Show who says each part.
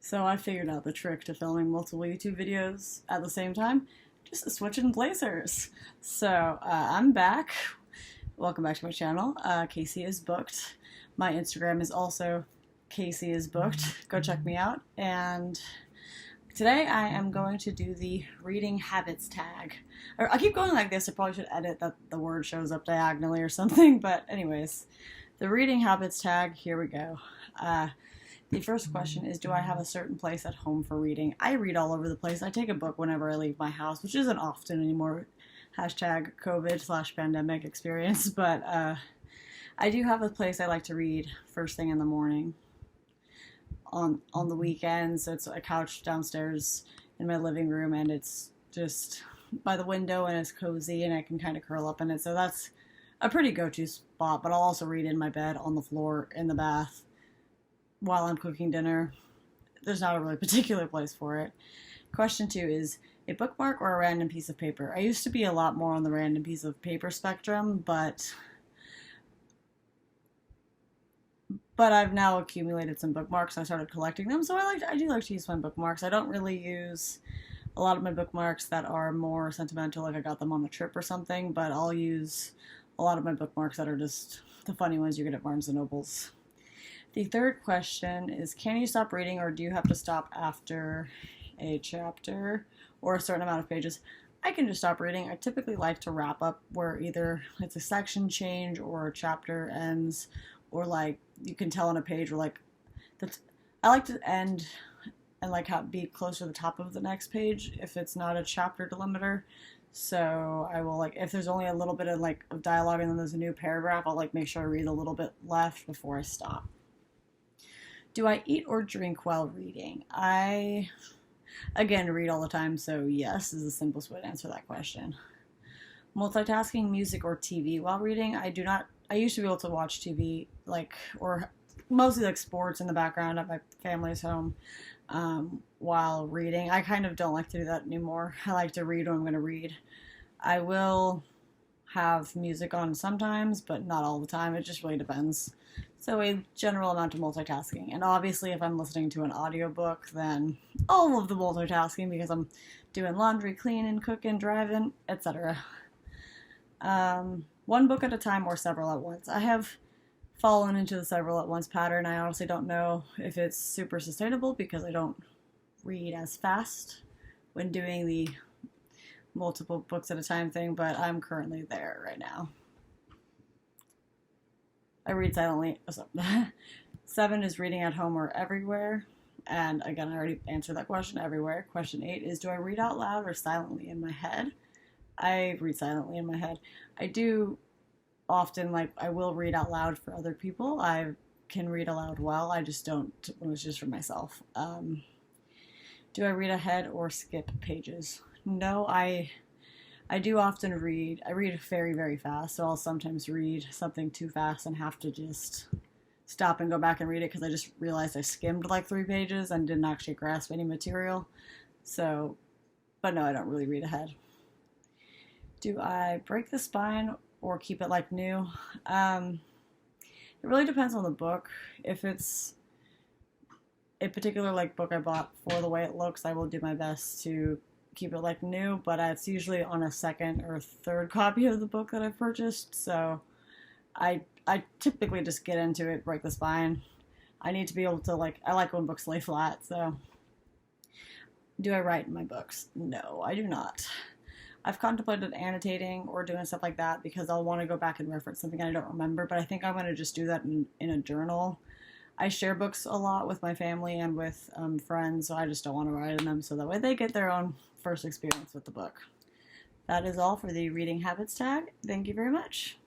Speaker 1: So I figured out the trick to filming multiple YouTube videos at the same time, just switching placers. I'm back. Welcome back to my channel. Casey is booked. My Instagram is also Casey is booked. Go check me out. And today I am going to do the reading habits tag. I keep going like this. I probably should edit that the word shows up diagonally or something. But anyways, the reading habits tag. Here we go. The first question is, do I have a certain place at home for reading? I read all over the place. I take a book whenever I leave my house, which isn't often anymore. Hashtag COVID/pandemic experience. But I do have a place I like to read first thing in the morning on the weekends. It's a couch downstairs in my living room, and it's just by the window, and it's cozy, and I can kind of curl up in it. So that's a pretty go-to spot. But I'll also read in my bed, on the floor, in the bath, while I'm cooking dinner. There's not a really particular place for it. Question 2 is a bookmark or a random piece of paper. I used to be a lot more on the random piece of paper spectrum, but I've now accumulated some bookmarks. I started collecting them, so I do like to use my bookmarks. I don't really use a lot of my bookmarks that are more sentimental, like I got them on a trip or something, but I'll use a lot of my bookmarks that are just the funny ones you get at Barnes & Noble's. The third question is, can you stop reading, or do you have to stop after a chapter or a certain amount of pages? I can just stop reading. I typically like to wrap up where either it's a section change or a chapter ends, or like you can tell on a page, or like I like to end and like be closer to the top of the next page if it's not a chapter delimiter. So I will, like, if there's only a little bit of of dialogue and then there's a new paragraph, I'll like make sure I read a little bit left before I stop. Do I eat or drink while reading? I, again, read all the time, so yes is the simplest way to answer that question. Multitasking music or TV while reading? I do not. I used to be able to watch TV, or mostly like sports in the background at my family's home while reading. I kind of don't like to do that anymore. I like to read when I'm going to read. I will have music on sometimes, but not all the time. It just really depends. So a general amount of multitasking. And obviously if I'm listening to an audiobook, then all of the multitasking, because I'm doing laundry, cleaning, cooking, driving, etc. One book at a time or several at once. I have fallen into the several at once pattern. I honestly don't know if it's super sustainable because I don't read as fast when doing the multiple books at a time thing, but I'm currently there right now. I read silently. 7 is reading at home or everywhere. And again, I already answered that question, everywhere. Question 8 is, do I read out loud or silently in my head? I read silently in my head. I do often, I will read out loud for other people. I can read aloud well. I just don't when it's just for myself. Do I read ahead or skip pages? No, I do often read. I read very, very fast, so I'll sometimes read something too fast and have to just stop and go back and read it because I just realized I skimmed like 3 pages and didn't actually grasp any material. So, but no, I don't really read ahead. Do I break the spine or keep it like new? It really depends on the book. If it's a particular book I bought for the way it looks, I will do my best to keep it like new, but it's usually on a second or third copy of the book that I've purchased, so I typically just get into it, break the spine. I need to be able to, I like when books lay flat, so. Do I write in my books? No, I do not. I've contemplated annotating or doing stuff like that because I'll want to go back and reference something I don't remember, but I think I'm going to just do that in a journal. I share books a lot with my family and with friends, so I just don't want to write in them, so that way they get their own first experience with the book. That is all for the reading habits tag. Thank you very much.